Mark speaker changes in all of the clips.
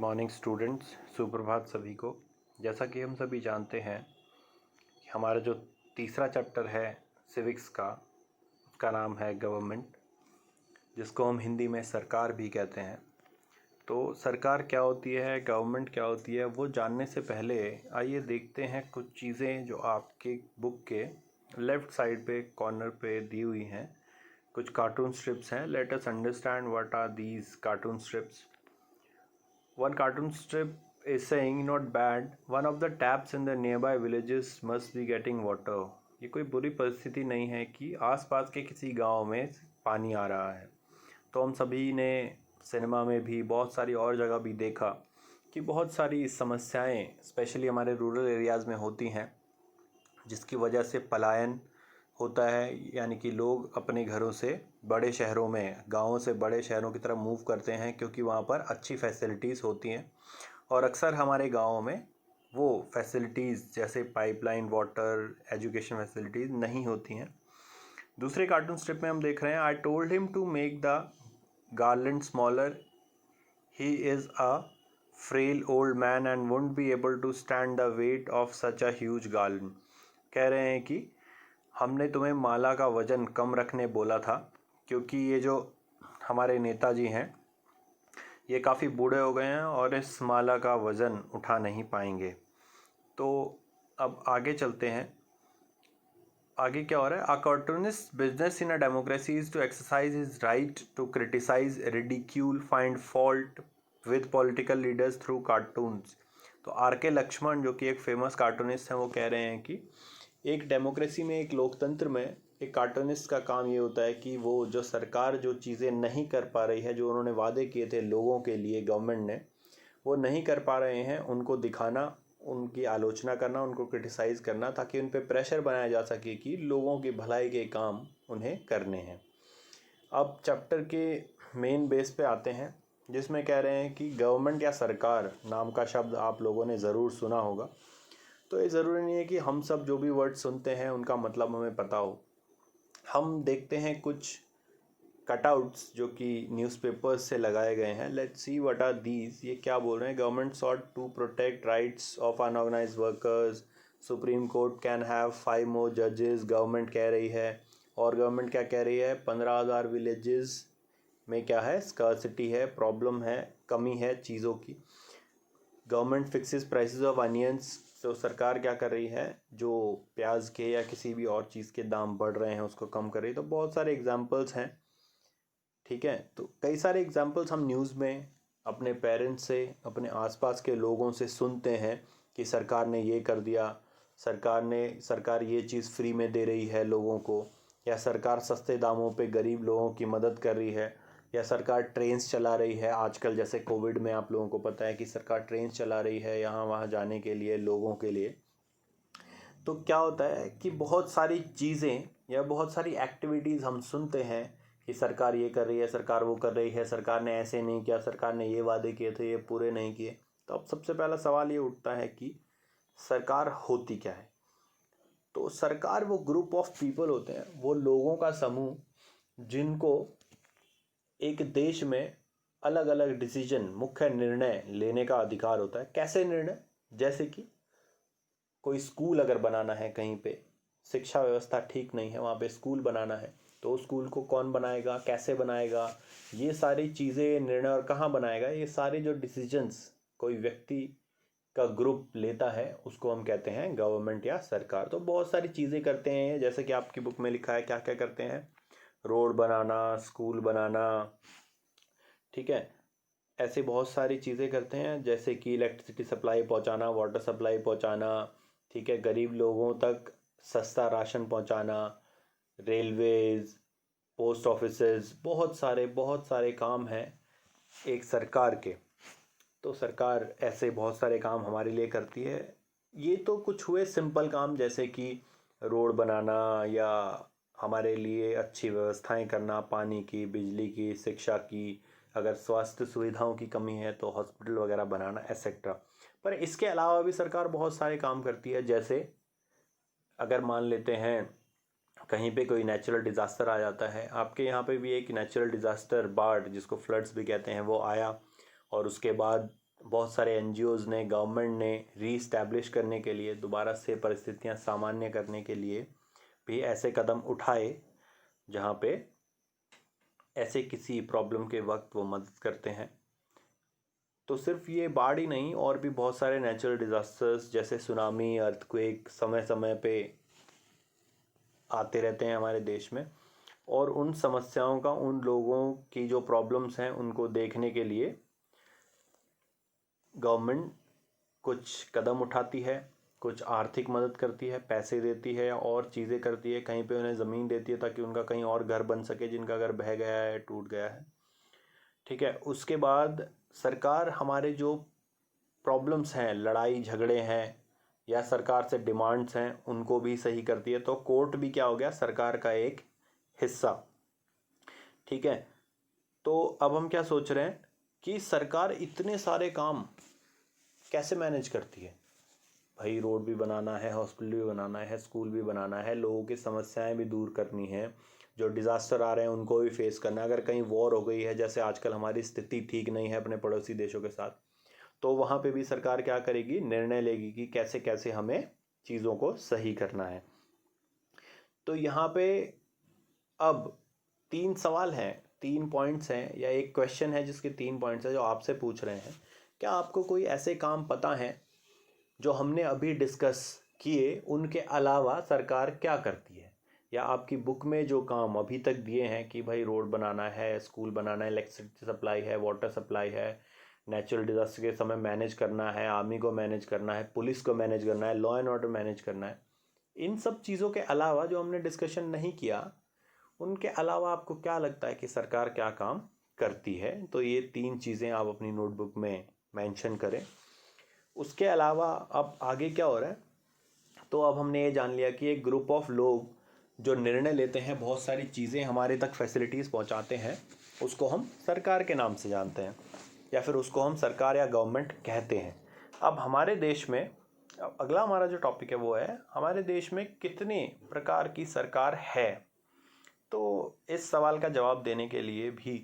Speaker 1: Morning students, सुप्रभात सभी को। जैसा कि हम सभी जानते हैं कि हमारा जो तीसरा चैप्टर है सिविक्स का, उसका नाम है गवर्नमेंट, जिसको हम हिंदी में सरकार भी कहते हैं। तो सरकार क्या होती है, गवर्नमेंट क्या होती है, वो जानने से पहले आइए देखते हैं कुछ चीज़ें जो आपके बुक के लेफ़्ट साइड पे कॉर्नर पे दी हुई हैं। कुछ कार्टून स्ट्रिप्स हैं। Let us understand what are these cartoon strips. One cartoon strip is saying, not bad, one of the taps in the nearby villages must be getting water. ये कोई बुरी परिस्थिति नहीं है कि आसपास के किसी गांव में पानी आ रहा है। तो हम सभी ने सिनेमा में भी, बहुत सारी और जगह भी देखा कि बहुत सारी समस्याएं स्पेशली हमारे रूरल एरियाज़ में होती हैं, जिसकी वजह से पलायन होता है, यानी कि लोग अपने घरों से बड़े शहरों में, गाँवों से बड़े शहरों की तरफ मूव करते हैं क्योंकि वहाँ पर अच्छी फैसिलिटीज़ होती हैं। और अक्सर हमारे गाँवों में वो फैसिलिटीज़ जैसे पाइपलाइन, वाटर, एजुकेशन फैसिलिटीज़ नहीं होती हैं। दूसरे कार्टून स्ट्रिप में हम देख रहे हैं, I told him to make the garland smaller, he is a frail old man and won't be able to stand the weight of such a huge garland. कह रहे हैं कि हमने तुम्हें माला का वज़न कम रखने बोला था क्योंकि ये जो हमारे नेताजी हैं ये काफ़ी बूढ़े हो गए हैं और इस माला का वज़न उठा नहीं पाएंगे। तो अब आगे चलते हैं। आगे क्या हो रहा है, a cartoonist business in a democracy is to exercise his right to criticise, ridicule, find fault with political leaders through cartoons. तो R.K. लक्ष्मण, जो कि एक फेमस कार्टूनिस्ट हैं, वो कह रहे हैं कि एक डेमोक्रेसी में, एक लोकतंत्र में एक कार्टूनिस्ट का काम ये होता है कि वो जो सरकार जो चीज़ें नहीं कर पा रही है, जो उन्होंने वादे किए थे लोगों के लिए, गवर्नमेंट ने वो नहीं कर पा रहे हैं, उनको दिखाना, उनकी आलोचना करना, उनको क्रिटिसाइज़ करना, ताकि उन पर प्रेशर बनाया जा सके कि लोगों की भलाई के काम उन्हें करने हैं। अब चैप्टर के मेन बेस पे आते हैं, जिसमें कह रहे हैं कि गवर्नमेंट या सरकार नाम का शब्द आप लोगों ने ज़रूर सुना होगा। तो ये ज़रूरी नहीं है कि हम सब जो भी वर्ड सुनते हैं उनका मतलब हमें पता हो। हम देखते हैं कुछ कटआउट्स जो कि न्यूज़पेपर्स से लगाए गए हैं। Let's see what are these. ये क्या बोल रहे हैं, government sought to protect rights of unorganised workers, supreme court can have 5 more जजेस, गवर्नमेंट कह रही है। और गवर्नमेंट क्या कह रही है, 15,000 विलेजेस में क्या है, स्कार्सिटी है, प्रॉब्लम है, कमी है चीज़ों की। Government fixes prices of onions, तो सरकार क्या कर रही है, जो प्याज के या किसी भी और चीज़ के दाम बढ़ रहे हैं उसको कम कर रही है। तो बहुत सारे एग्जांपल्स हैं, ठीक है। तो कई सारे एग्जांपल्स हम न्यूज़ में अपने पेरेंट्स से, अपने आसपास के लोगों से सुनते हैं कि सरकार ने ये कर दिया, सरकार ये चीज़ फ्री में दे रही है लोगों को, या सरकार सस्ते दामों पे गरीब लोगों की मदद कर रही है, या सरकार ट्रेन्स चला रही है। आजकल जैसे कोविड में आप लोगों को पता है कि सरकार ट्रेन्स चला रही है यहाँ वहाँ जाने के लिए, लोगों के लिए। तो क्या होता है कि बहुत सारी चीज़ें या बहुत सारी एक्टिविटीज़ हम सुनते हैं कि सरकार ये कर रही है, सरकार वो कर रही है, सरकार ने ऐसे नहीं किया, सरकार ने ये वादे किए थे, ये पूरे नहीं किए। तो अब सबसे पहला सवाल ये उठता है कि सरकार होती क्या है। तो सरकार वो ग्रुप ऑफ पीपल होते हैं, वो लोगों का समूह जिनको एक देश में अलग अलग डिसीजन, मुख्य निर्णय लेने का अधिकार होता है। कैसे निर्णय, जैसे कि कोई स्कूल अगर बनाना है, कहीं पे शिक्षा व्यवस्था ठीक नहीं है, वहाँ पे स्कूल बनाना है, तो स्कूल को कौन बनाएगा, कैसे बनाएगा, ये सारी चीज़ें, निर्णय, और कहाँ बनाएगा, ये सारे जो डिसीजंस कोई व्यक्ति का ग्रुप लेता है उसको हम कहते हैं गवर्नमेंट या सरकार। तो बहुत सारी चीज़ें करते हैं, जैसे कि आपकी बुक में लिखा है क्या क्या करते हैं, रोड बनाना, स्कूल बनाना, ठीक है, ऐसे बहुत सारी चीज़ें करते हैं, जैसे कि इलेक्ट्रिसिटी सप्लाई पहुंचाना, वाटर सप्लाई पहुंचाना, ठीक है, गरीब लोगों तक सस्ता राशन पहुंचाना, रेलवेज, पोस्ट ऑफिसेज, बहुत सारे काम हैं एक सरकार के। तो सरकार ऐसे बहुत सारे काम हमारे लिए करती है। ये तो कुछ हुए सिंपल काम, जैसे कि रोड बनाना या हमारे लिए अच्छी व्यवस्थाएं करना, पानी की, बिजली की, शिक्षा की, अगर स्वास्थ्य सुविधाओं की कमी है तो हॉस्पिटल वगैरह बनाना, एसेट्रा। पर इसके अलावा भी सरकार बहुत सारे काम करती है। जैसे अगर मान लेते हैं कहीं पे कोई नेचुरल डिज़ास्टर आ जाता है, आपके यहाँ पे भी एक नेचुरल डिज़ास्टर, बाढ़ जिसको फ्लड्स भी कहते हैं, वो आया, और उसके बाद बहुत सारे NGOs ने, गवर्नमेंट ने रीस्टैब्लिश करने के लिए, दोबारा से परिस्थितियां सामान्य करने के लिए भी ऐसे कदम उठाए जहां पे ऐसे किसी प्रॉब्लम के वक्त वो मदद करते हैं। तो सिर्फ ये बाढ़ ही नहीं, और भी बहुत सारे नेचुरल डिज़ास्टर्स जैसे सुनामी, अर्थक्वेक समय समय पे आते रहते हैं हमारे देश में, और उन समस्याओं का, उन लोगों की जो प्रॉब्लम्स हैं उनको देखने के लिए गवर्नमेंट कुछ कदम उठाती है, कुछ आर्थिक मदद करती है, पैसे देती है और चीज़ें करती है। कहीं पे उन्हें ज़मीन देती है ताकि उनका कहीं और घर बन सके जिनका घर बह गया है, टूट गया है। ठीक है, उसके बाद सरकार हमारे जो प्रॉब्लम्स हैं, लड़ाई झगड़े हैं या सरकार से डिमांड्स हैं, उनको भी सही करती है। तो कोर्ट भी क्या हो गया, सरकार का एक हिस्सा। ठीक है, तो अब हम क्या सोच रहे हैं कि सरकार इतने सारे काम कैसे मैनेज करती है। भाई रोड भी बनाना है, हॉस्पिटल भी बनाना है, स्कूल भी बनाना है, लोगों की समस्याएं भी दूर करनी है, जो डिज़ास्टर आ रहे हैं उनको भी फेस करना है। अगर कहीं वॉर हो गई है, जैसे आजकल हमारी स्थिति ठीक नहीं है अपने पड़ोसी देशों के साथ, तो वहाँ पे भी सरकार क्या करेगी, निर्णय लेगी कि कैसे कैसे हमें चीज़ों को सही करना है। तो यहाँ पे अब 3 सवाल हैं, 3 पॉइंट्स हैं, या एक क्वेश्चन है जिसके 3 पॉइंट्स हैं जो आपसे पूछ रहे हैं। क्या आपको कोई ऐसे काम पता है जो हमने अभी डिस्कस किए, उनके अलावा सरकार क्या करती है? या आपकी बुक में जो काम अभी तक दिए हैं कि भाई रोड बनाना है, स्कूल बनाना है, इलेक्ट्रिसिटी सप्लाई है, वाटर सप्लाई है, नेचुरल डिजास्टर के समय मैनेज करना है, आर्मी को मैनेज करना है, पुलिस को मैनेज करना है, लॉ एंड ऑर्डर मैनेज करना है, इन सब चीज़ों के अलावा जो हमने डिस्कशन नहीं किया, उनके अलावा आपको क्या लगता है कि सरकार क्या काम करती है? तो ये 3 चीज़ें आप अपनी नोटबुक में मेंशन करें। उसके अलावा अब आगे क्या हो रहा है, तो अब हमने ये जान लिया कि एक ग्रुप ऑफ लोग जो निर्णय लेते हैं, बहुत सारी चीज़ें हमारे तक फैसिलिटीज़ पहुंचाते हैं, उसको हम सरकार के नाम से जानते हैं, या फिर उसको हम सरकार या गवर्नमेंट कहते हैं। अब हमारे देश में, अब अगला हमारा जो टॉपिक है वो है हमारे देश में कितने प्रकार की सरकार है। तो इस सवाल का जवाब देने के लिए भी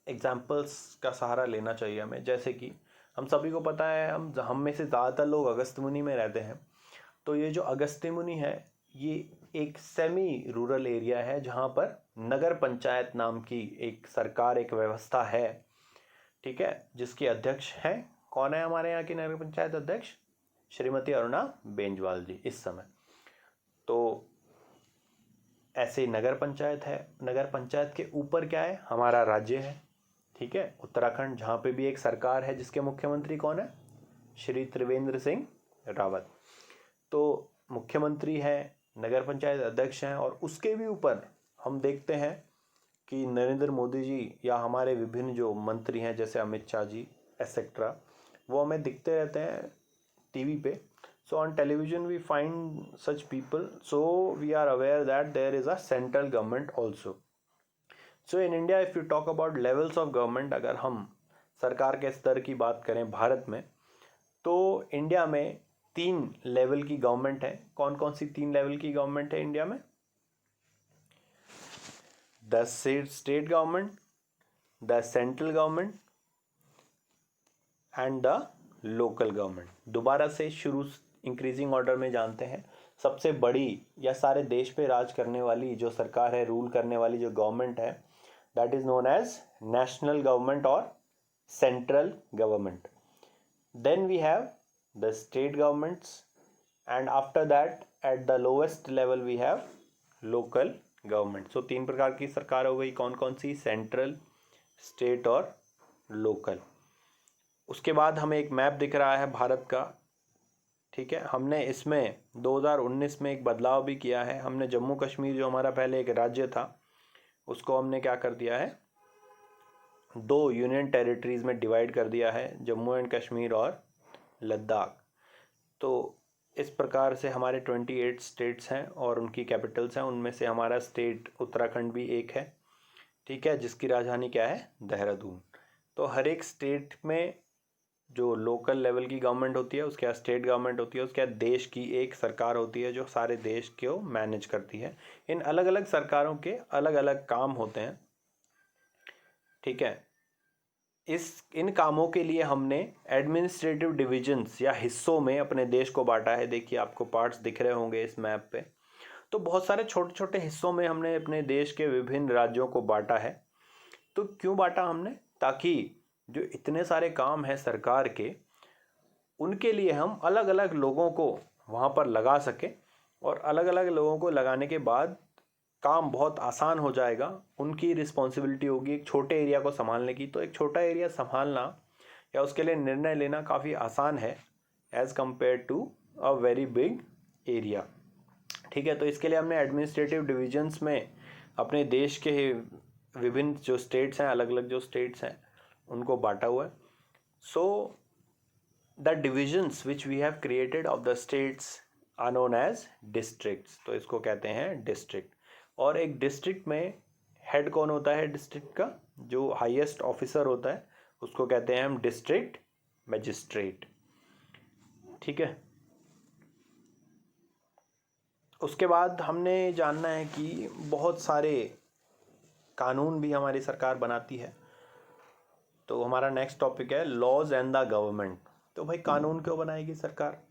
Speaker 1: एग्जाम्पल्स का सहारा लेना चाहिए हमें। जैसे कि हम सभी को पता है, हम में से ज़्यादातर लोग अगस्त्यमुनि में रहते हैं। तो ये जो अगस्त्यमुनि है, ये एक सेमी रूरल एरिया है जहाँ पर नगर पंचायत नाम की एक सरकार, एक व्यवस्था है। ठीक है, जिसके अध्यक्ष हैं, कौन है हमारे यहाँ की नगर पंचायत अध्यक्ष? श्रीमती अरुणा बेंजवाल जी इस समय। तो ऐसे नगर पंचायत है। नगर पंचायत के ऊपर क्या है, हमारा राज्य है। ठीक है, उत्तराखंड, जहाँ पे भी एक सरकार है जिसके मुख्यमंत्री कौन है? श्री त्रिवेंद्र सिंह रावत। तो मुख्यमंत्री है, नगर पंचायत अध्यक्ष हैं, और उसके भी ऊपर हम देखते हैं कि नरेंद्र मोदी जी या हमारे विभिन्न जो मंत्री हैं जैसे अमित शाह जी एसेट्रा, वो हमें दिखते रहते हैं टीवी पे। So on television we find such people, so we are aware that there is a central government also. So in India if you talk about levels of government, अगर हम सरकार के स्तर की बात करें भारत में, तो इंडिया में 3 लेवल की गवर्नमेंट है। कौन कौन सी 3 लेवल की गवर्नमेंट है इंडिया में? The state government, the central government and the local government. दोबारा से शुरू इंक्रीजिंग ऑर्डर में जानते हैं। सबसे बड़ी या सारे देश पे राज करने वाली जो सरकार है, रूल करने वाली जो गवर्नमेंट है, that is known as national government और central government. Then we have the state governments, and after that at the lowest level we have local government. So 3 प्रकार की सरकार हो गई। कौन कौन सी? सेंट्रल, स्टेट और लोकल। उसके बाद हमें एक मैप दिख रहा है भारत का। ठीक है, हमने इसमें 2019 में एक बदलाव भी किया है। हमने जम्मू कश्मीर, जो हमारा पहले एक राज्य था, उसको हमने क्या कर दिया है, 2 यूनियन टेरिटरीज में डिवाइड कर दिया है, जम्मू एंड कश्मीर और लद्दाख। तो इस प्रकार से हमारे 28 स्टेट्स हैं और उनकी कैपिटल्स हैं। उनमें से हमारा स्टेट उत्तराखंड भी एक है। ठीक है, जिसकी राजधानी क्या है? देहरादून। तो हर एक स्टेट में जो लोकल लेवल की गवर्नमेंट होती है, उसके बाद स्टेट गवर्नमेंट होती है, उसके बाद देश की एक सरकार होती है जो सारे देश को मैनेज करती है। इन अलग अलग सरकारों के अलग अलग काम होते हैं। ठीक है, इन कामों के लिए हमने एडमिनिस्ट्रेटिव डिविजन्स या हिस्सों में अपने देश को बांटा है। देखिए आपको पार्ट्स दिख रहे होंगे इस मैप पे। तो बहुत सारे छोटे छोटे हिस्सों में हमने अपने देश के विभिन्न राज्यों को बांटा है। तो क्यों बांटा हमने? ताकि जो इतने सारे काम हैं सरकार के, उनके लिए हम अलग अलग लोगों को वहाँ पर लगा सकें, और अलग अलग लोगों को लगाने के बाद काम बहुत आसान हो जाएगा। उनकी रिस्पॉन्सिबिलिटी होगी एक छोटे एरिया को संभालने की। तो एक छोटा एरिया संभालना या उसके लिए निर्णय लेना काफ़ी आसान है as compare to a very big area. ठीक है, तो इसके लिए हमने एडमिनिस्ट्रेटिव डिविजन्स में अपने देश के विभिन्न जो स्टेट्स हैं, अलग अलग जो स्टेट्स हैं, उनको बांटा हुआ है। So the divisions which we have created of the states are known as districts. तो इसको कहते हैं डिस्ट्रिक्ट। और एक डिस्ट्रिक्ट में हेड कौन होता है? डिस्ट्रिक्ट का जो हाईएस्ट ऑफिसर होता है उसको कहते हैं हम डिस्ट्रिक्ट मजिस्ट्रेट। ठीक है, उसके बाद हमने जानना है कि बहुत सारे कानून भी हमारी सरकार बनाती है। तो हमारा नेक्स्ट टॉपिक है लॉज एंड द गवर्नमेंट। तो भाई कानून क्यों बनाएगी सरकार?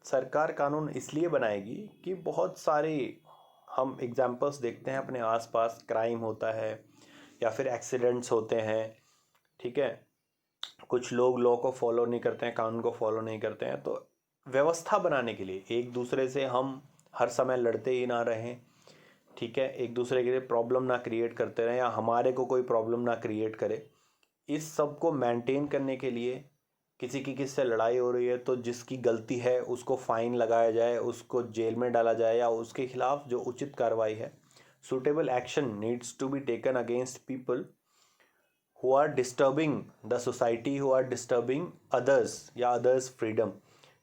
Speaker 1: सरकार कानून इसलिए बनाएगी कि बहुत सारे हम एग्जाम्पल्स देखते हैं अपने आसपास, क्राइम होता है या फिर एक्सीडेंट्स होते हैं। ठीक है, कुछ लोग लॉ को फॉलो नहीं करते हैं, कानून को फॉलो नहीं करते हैं। तो व्यवस्था बनाने के लिए एक दूसरे से हम हर समय लड़ते ही ना रहें। ठीक है, एक दूसरे के लिए प्रॉब्लम ना क्रिएट करते रहें या हमारे को कोई प्रॉब्लम ना क्रिएट करे, इस सब को मेंटेन करने के लिए किसी की किससे लड़ाई हो रही है तो जिसकी गलती है उसको फाइन लगाया जाए, उसको जेल में डाला जाए, या उसके खिलाफ जो उचित कार्रवाई है, suitable action needs to be taken against people who are disturbing the society, who are disturbing others या अदर्स फ्रीडम।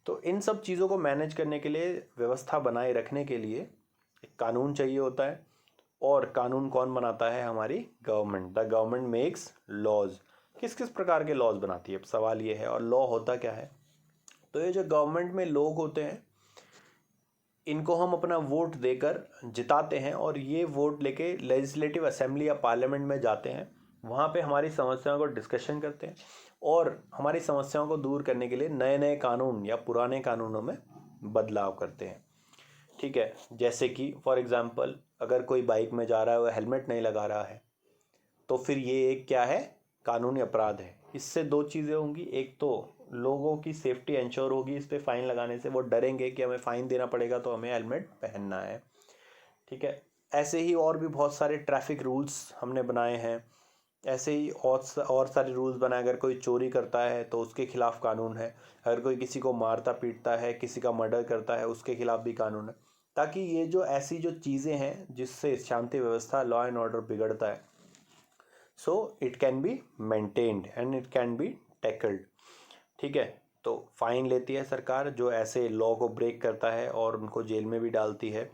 Speaker 1: तो इन सब चीज़ों को मैनेज करने के लिए, व्यवस्था बनाए रखने के लिए एक कानून चाहिए होता है। और कानून कौन बनाता है? हमारी government. The government makes laws. किस किस प्रकार के लॉज बनाती है? अब सवाल ये है। और लॉ होता क्या है? तो ये जो गवर्नमेंट में लोग होते हैं, इनको हम अपना वोट देकर जिताते हैं, और ये वोट लेके लेजिस्लेटिव असेंबली या पार्लियामेंट में जाते हैं। वहाँ पे हमारी समस्याओं को डिस्कशन करते हैं और हमारी समस्याओं को दूर करने के लिए नए नए कानून या पुराने कानूनों में बदलाव करते हैं। ठीक है, जैसे कि फॉर एग्जांपल अगर कोई बाइक में जा रहा है, वो हेलमेट नहीं लगा रहा है, तो फिर ये एक क्या है? कानूनी अपराध है। इससे दो चीज़ें होंगी। एक तो लोगों की सेफ्टी इंश्योर होगी, इस पर फाइन लगाने से वो डरेंगे कि हमें फ़ाइन देना पड़ेगा तो हमें हेलमेट पहनना है। ठीक है, ऐसे ही और भी बहुत सारे ट्रैफिक रूल्स हमने बनाए हैं। ऐसे ही और सारे रूल्स बनाए। अगर कोई चोरी करता है तो उसके खिलाफ कानून है। अगर कोई किसी को मारता पीटता है, किसी का मर्डर करता है, उसके खिलाफ भी कानून है। ताकि ये जो ऐसी जो चीज़ें हैं जिससे शांति व्यवस्था, लॉ एंड ऑर्डर बिगड़ता है, so it can be maintained and it can be tackled. ठीक है, तो फाइन लेती है सरकार जो ऐसे लॉ को ब्रेक करता है, और उनको जेल में भी डालती है।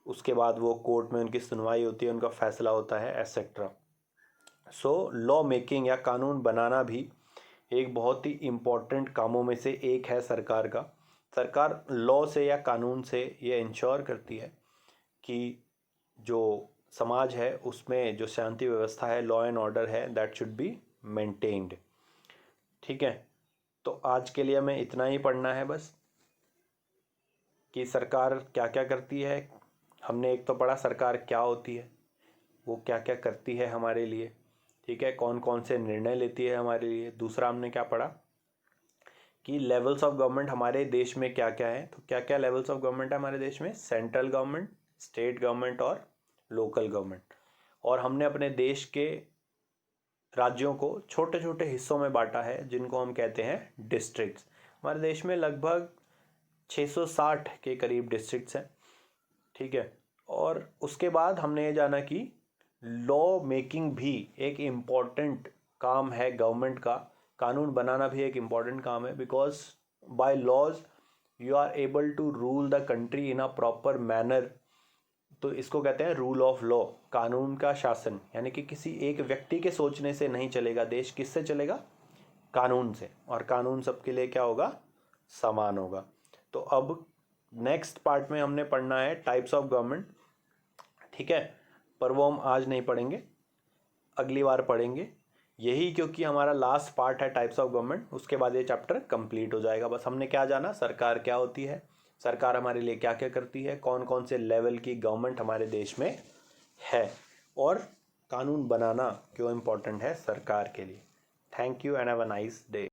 Speaker 1: उसके बाद वो कोर्ट में उनकी सुनवाई होती है, उनका फैसला होता है, एट्सेट्रा। सो लॉ मेकिंग या कानून बनाना भी एक बहुत ही इम्पॉर्टेंट कामों में से एक है सरकार का। सरकार लॉ से या कानून से ये इंश्योर करती है कि जो समाज है उसमें जो शांति व्यवस्था है, लॉ एंड ऑर्डर है, दैट शुड बी मेंटेन्ड। ठीक है, तो आज के लिए हमें इतना ही पढ़ना है बस कि सरकार क्या क्या करती है। हमने एक तो पढ़ा सरकार क्या होती है, वो क्या क्या करती है हमारे लिए। ठीक है, कौन कौन से निर्णय लेती है हमारे लिए। दूसरा हमने क्या पढ़ा कि लेवल्स ऑफ गवर्नमेंट हमारे देश में क्या क्या है। तो क्या क्या लेवल्स ऑफ गवर्नमेंट है हमारे देश में? सेंट्रल गवर्नमेंट, स्टेट गवर्नमेंट और लोकल गवर्नमेंट। और हमने अपने देश के राज्यों को छोटे छोटे हिस्सों में बांटा है जिनको हम कहते हैं डिस्ट्रिक्ट्स। हमारे देश में लगभग 660 के करीब डिस्ट्रिक्ट्स हैं। ठीक है, और उसके बाद हमने ये जाना कि लॉ मेकिंग भी एक इम्पॉर्टेंट काम है गवर्नमेंट का। कानून बनाना भी एक इम्पॉर्टेंट काम है, because by laws you are able to rule the country in a proper manner. तो इसको कहते हैं रूल ऑफ लॉ, कानून का शासन। यानी कि किसी एक व्यक्ति के सोचने से नहीं चलेगा देश, किससे चलेगा? कानून से। और कानून सबके लिए क्या होगा? समान होगा। तो अब नेक्स्ट पार्ट में हमने पढ़ना है टाइप्स ऑफ गवर्नमेंट। ठीक है, पर वो हम आज नहीं पढ़ेंगे, अगली बार पढ़ेंगे। यही क्योंकि हमारा लास्ट पार्ट है टाइप्स ऑफ गवर्नमेंट, उसके बाद ये चैप्टर कंप्लीट हो जाएगा। बस हमने क्या जाना, सरकार क्या होती है, सरकार हमारे लिए क्या क्या करती है, कौन कौन से लेवल की गवर्नमेंट हमारे देश में है, और कानून बनाना क्यों इम्पोर्टेंट है सरकार के लिए। Thank you and have a nice day.